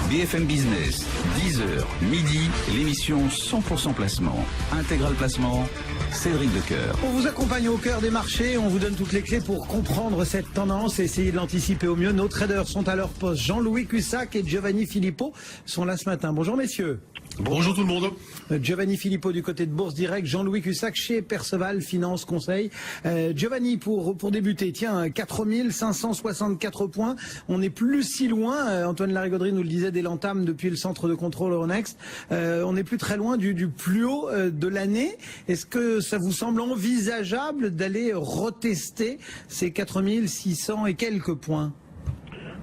BFM Business, 10h, midi, l'émission 100% placement. Intégral placement, Cédric Decoeur. On vous accompagne au cœur des marchés, on vous donne toutes les clés pour comprendre cette tendance et essayer de l'anticiper au mieux. Nos traders sont à leur poste. Jean-Louis Cussac et Giovanni Filippo sont là ce matin. Bonjour messieurs. Bonjour tout le monde. Giovanni Filippo du côté de Bourse Direct, Jean-Louis Cussac chez Perceval Finance Conseil. Giovanni, pour débuter, tiens, 4564 points. On n'est plus si loin, Antoine Larigauderie nous le disait dès l'entame depuis le centre de contrôle Euronext. On n'est plus très loin du plus haut de l'année. Est-ce que ça vous semble envisageable d'aller retester ces 4600 et quelques points ?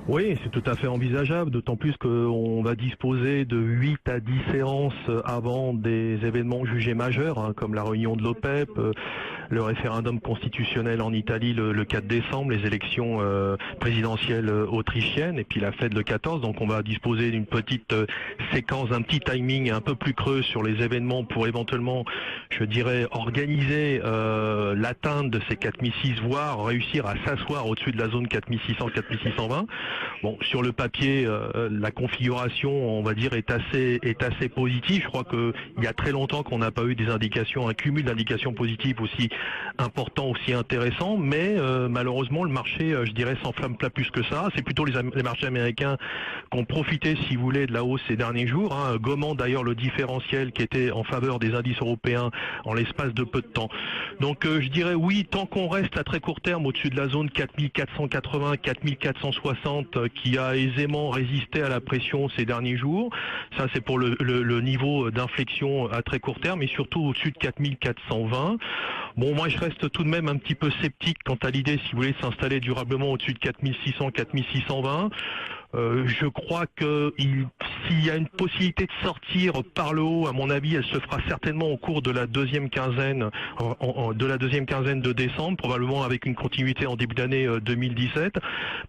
Oui, c'est tout à fait envisageable, d'autant plus qu'on va disposer de 8 à 10 séances avant des événements jugés majeurs, comme la réunion de l'OPEP, le référendum constitutionnel en Italie le 4 décembre, les élections présidentielles autrichiennes et puis la fête le 14. Donc on va disposer d'une petite séquence, d'un petit timing un peu plus creux sur les événements pour éventuellement, je dirais, organiser l'atteinte de ces 4006, voire réussir à s'asseoir au-dessus de la zone 4600-4620. Bon, sur le papier, la configuration, on va dire, est assez positive. Je crois qu'il y a très longtemps qu'on n'a pas eu des indications, un cumul d'indications positives aussi important, aussi intéressant, mais malheureusement le marché, je dirais, s'enflamme pas plus que ça. C'est plutôt les marchés américains qui ont profité, si vous voulez, de la hausse ces derniers jours, gommant d'ailleurs le différentiel qui était en faveur des indices européens en l'espace de peu de temps. Donc je dirais oui, tant qu'on reste à très court terme au-dessus de la zone 4480, 4460 qui a aisément résisté à la pression ces derniers jours, ça c'est pour le niveau d'inflexion à très court terme, et surtout au-dessus de 4420. Bon, moi je reste tout de même un petit peu sceptique quant à l'idée, si vous voulez, de s'installer durablement au-dessus de 4600, 4620. Je crois que s'il y a une possibilité de sortir par le haut, à mon avis, elle se fera certainement au cours de la deuxième quinzaine, de décembre, probablement avec une continuité en début d'année 2017,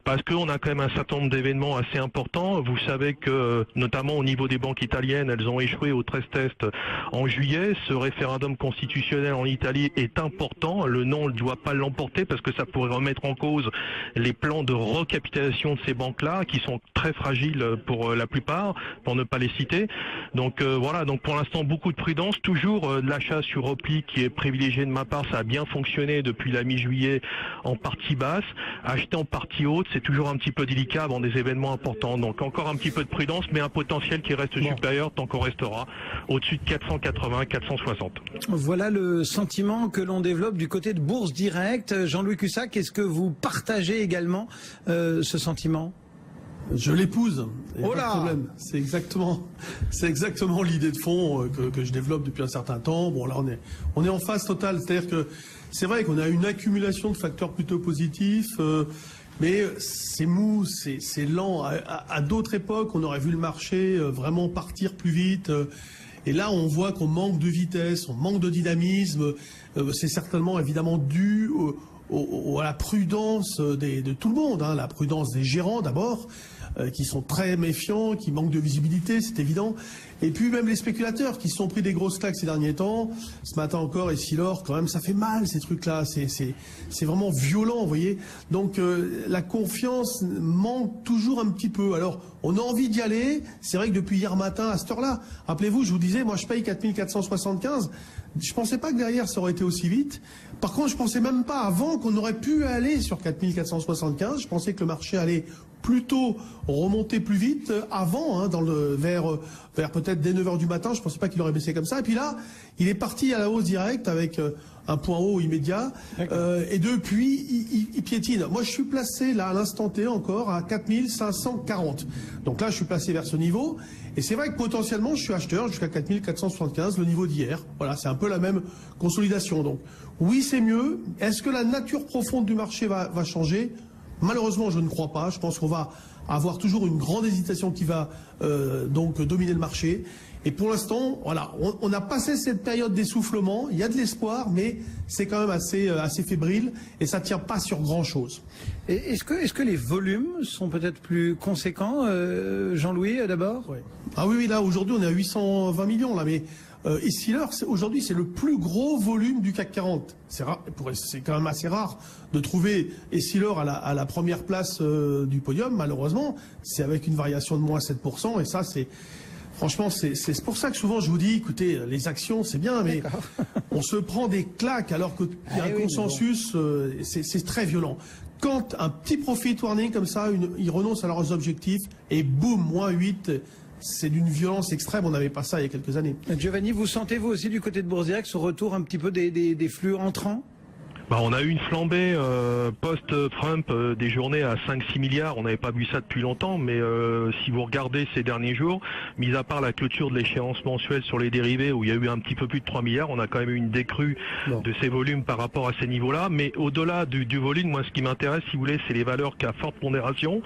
parce qu'on a quand même un certain nombre d'événements assez importants. Vous savez que, notamment au niveau des banques italiennes, elles ont échoué au 13 test en juillet. Ce référendum constitutionnel en Italie est important. Le non ne doit pas l'emporter parce que ça pourrait remettre en cause les plans de recapitalisation de ces banques-là, qui sont très fragiles pour la plupart, pour ne pas les citer. Donc voilà, donc pour l'instant beaucoup de prudence, toujours de l'achat sur repli qui est privilégié de ma part, ça a bien fonctionné depuis la mi-juillet en partie basse. Acheter en partie haute, c'est toujours un petit peu délicat avant des événements importants. Donc encore un petit peu de prudence, mais un potentiel qui reste supérieur tant qu'on restera au-dessus de 480, 460. Voilà le sentiment que l'on développe du côté de Bourse Direct. Jean-Louis Cussac, est-ce que vous partagez également ce sentiment ? Je l'épouse. Oh là, pas de problème. C'est exactement l'idée de fond que je développe depuis un certain temps. Bon, là, on est en phase totale. C'est-à-dire que c'est vrai qu'on a une accumulation de facteurs plutôt positifs, mais c'est mou, c'est lent. À d'autres époques, on aurait vu le marché vraiment partir plus vite. Et là, on voit qu'on manque de vitesse, on manque de dynamisme. C'est certainement, évidemment, dû à la prudence de tout le monde, la prudence des gérants d'abord, qui sont très méfiants, qui manquent de visibilité, c'est évident. Et puis même les spéculateurs qui se sont pris des grosses claques ces derniers temps. Ce matin encore, Essilor, quand même, ça fait mal ces trucs-là. C'est vraiment violent, vous voyez. Donc la confiance manque toujours un petit peu. Alors on a envie d'y aller. C'est vrai que depuis hier matin, à cette heure-là, rappelez-vous, je vous disais, moi je paye 4475. Je pensais pas que derrière ça aurait été aussi vite. Par contre, je pensais même pas avant qu'on aurait pu aller sur 4475. Je pensais que le marché allait plutôt remonter plus vite avant, vers peut-être dès 9h du matin. Je pensais pas qu'il aurait baissé comme ça. Et puis là, il est parti à la hausse directe avec un point haut immédiat. Et depuis, il piétine. Moi, je suis placé là à l'instant T encore à 4540. Donc là, je suis placé vers ce niveau. Et c'est vrai que potentiellement, je suis acheteur jusqu'à 4475, le niveau d'hier. Voilà, c'est un peu la même consolidation. Donc oui, c'est mieux. Est-ce que la nature profonde du marché va changer ? Malheureusement, je ne crois pas. Je pense qu'on va avoir toujours une grande hésitation qui va donc dominer le marché. Et pour l'instant, voilà, on a passé cette période d'essoufflement. Il y a de l'espoir, mais c'est quand même assez fébrile et ça ne tient pas sur grand-chose. Est-ce que les volumes sont peut-être plus conséquents, Jean-Louis, d'abord ? Oui. Ah oui, là, aujourd'hui, on est à 820 millions, là, mais Essilor, aujourd'hui, c'est le plus gros volume du CAC 40. C'est quand même assez rare de trouver Essilor à la première place du podium. Malheureusement, c'est avec une variation de moins 7%. Et ça, franchement, c'est pour ça que souvent je vous dis, écoutez, les actions, c'est bien, mais on se prend des claques alors qu'il y a un consensus, c'est très violent. Quand un petit profit warning comme ça, ils renoncent à leurs objectifs et boum, moins 8, c'est d'une violence extrême. On n'avait pas ça il y a quelques années. Giovanni, vous sentez vous aussi du côté de Bourse Direct ce retour un petit peu des flux entrants? On a eu une flambée post-Trump des journées à 5-6 milliards. On n'avait pas vu ça depuis longtemps, mais si vous regardez ces derniers jours, mis à part la clôture de l'échéance mensuelle sur les dérivés où il y a eu un petit peu plus de 3 milliards, on a quand même eu une décrue de ces volumes par rapport à ces niveaux-là. Mais au-delà du volume, moi ce qui m'intéresse, si vous voulez, c'est les valeurs qui a forte pondération.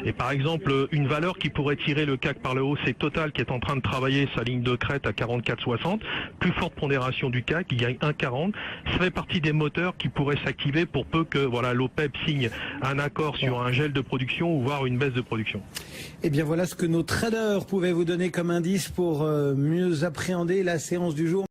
Et par exemple, une valeur qui pourrait tirer le CAC par le haut, c'est Total qui est en train de travailler sa ligne de crête à 44,60. Plus forte pondération du CAC, il gagne 1,40. Ça fait partie des moteurs qui pourrait s'activer pour peu que l'OPEP signe un accord sur un gel de production ou voire une baisse de production. Et bien voilà ce que nos traders pouvaient vous donner comme indice pour mieux appréhender la séance du jour.